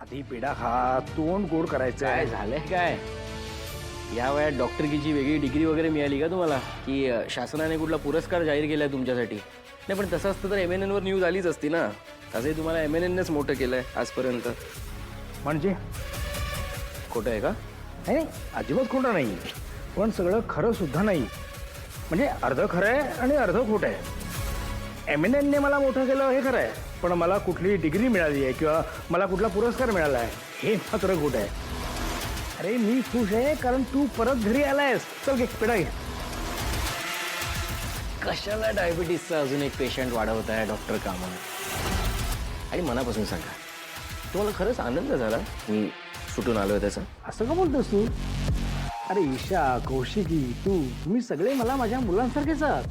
आधी पेढा खा, तोंड गोड करायचं काय झालंय काय? या वयात डॉक्टरकीची वेगळी डिग्री वगैरे मिळाली का तुम्हाला, की शासनाने कुठला पुरस्कार जाहीर केलाय तुमच्यासाठी? नाही पण तसं असतं तर MNN वर न्यूज आलीच असती ना. तसंही तुम्हाला MNNनेच मोठं केलंय आजपर्यंत. म्हणजे खोटं आहे का? नाही नाही, अजिबात खोटं नाही, पण सगळं खरं सुद्धा नाही. म्हणजे अर्ध खरं आहे आणि अर्ध खोटं आहे. MNNने मला मोठं केलं हे खरं आहे, पण मला कुठली डिग्री मिळाली आहे किंवा मला कुठला पुरस्कार मिळाला आहे हे मात्र खोटं आहे. अरे मी खुश आहे कारण तू परत घरी आलायस. चल घे पेढा घे. कशाला डायबिटीसचा अजून एक पेशंट वाढवत आहे डॉक्टर कामत? आणि मनापासून सांगा, तुम्हाला खरंच आनंद झाला मी सुटून आलोय त्याचा? असं का बोलतोस तू? अरे ईशा, कौशिकी, तुम्ही सगळे मला माझ्या मुलांसारखेच आहात.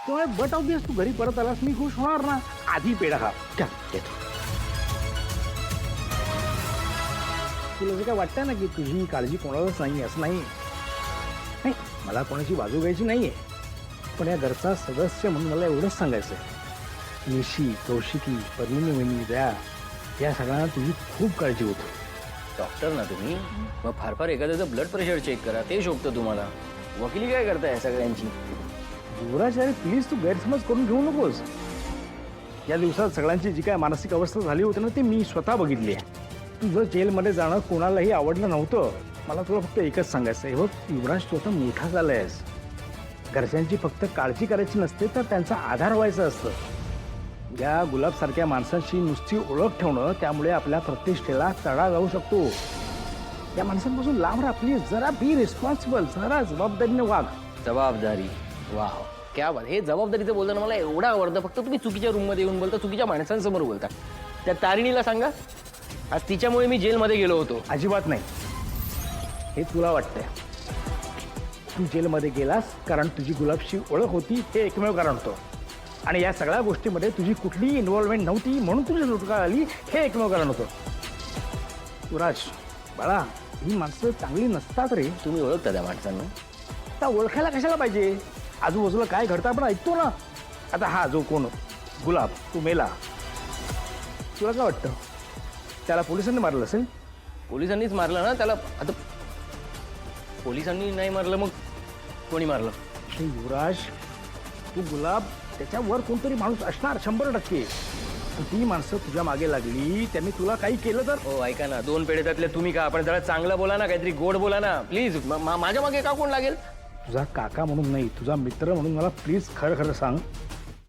त्यामुळे बट ऑब्वियस तू घरी परत आलास, मी खुश होणार ना. आधी पेढा खा. क्या देतो. तुला जे काय वाटतंय ना की तुझी काळजी कोणालाच नाही, असं नाही. नाही, मला कोणाची बाजू घ्यायची नाहीये, पण या घरचा सदस्य म्हणून मला एवढंच सांगायचं आहे. निशी, कौशिकी, पद्मिनी वहिनी, दया, या सगळ्यांना तुझी खूप काळजी होती. डॉक्टर ना तुम्ही, मग फार फार एखाद्याचं ब्लड प्रेशर चेक करा, ते शोभतं तुम्हाला. वकिली काय करताय सगळ्यांची? युवराज, अरे प्लीज तू गैरसमज करून घेऊ नकोस. या दिवसात सगळ्यांची जी काय मानसिक अवस्था झाली होती ना, ती मी स्वतः बघितली आहे. तुझं जेलमध्ये जाणं कोणालाही आवडलं नव्हतं. मला तुला फक्त एकच सांगायचं आहे, बघ युवराज, तू आता मोठा झालायस. घरच्यांची फक्त काळजी करायची नसते, तर त्यांचा आधार व्हायचं असतं. या गुलाबसारख्या माणसांची नुसती ओळख ठेवणं, त्यामुळे आपल्या प्रतिष्ठेला तडा जाऊ शकतो. या माणसांपासून लांब राहा प्लीज. जरा बी रिस्पॉन्सिबल, जरा जबाबदारीने वाग. जबाबदारी, वाह क्या बात. हे जबाबदारीचं बोलताना मला एवढं आवडतं. फक्त तुम्ही चुकीच्या रूममध्ये येऊन बोलता, चुकीच्या माणसांसमोर बोलता. त्या तारिणीला सांगा, आज तिच्यामुळे मी जेलमध्ये गेलो होतो. अजिबात नाही, हे तुला वाटतंय. तू जेलमध्ये गेलास कारण तुझी गुलाबशी ओळख होती, हे एकमेव कारण होतं. आणि या सगळ्या गोष्टीमध्ये तुझी कुठलीही इन्व्हॉल्वमेंट नव्हती, म्हणून तुझी सुटका आली, हे एकमेव कारण होतं. युवराज बाळा, ही माणसं चांगली नसतात रे. तुम्ही ओळखता त्या माणसांना? आता ओळखायला कशाला पाहिजे? आजूबाजूला काय घडतं आपण ऐकतो ना. आता हा जो कोण गुलाब, तू मेला, तुला काय वाटतं? त्याला पोलिसांनी मारलं असेल? पोलिसांनीच मारलं ना त्याला. आता पोलिसांनी नाही मारलं मग कोणी मारलं? हे युवराज, तू गुलाब, त्याच्यावर कोणतरी माणूस असणार 100%. ती माणसं तुझ्या मागे लागली, त्यांनी तुला काही केलं तर? हो ऐका ना, 2 पेढे त्यातले तुम्ही का? आपण जरा चांगलं बोला ना, काहीतरी गोड बोला ना प्लीज. माझ्या मागे का कोण लागेल? तुझा काका म्हणून नाही, तुझा मित्र म्हणून मला प्लीज खरं खरं सांग,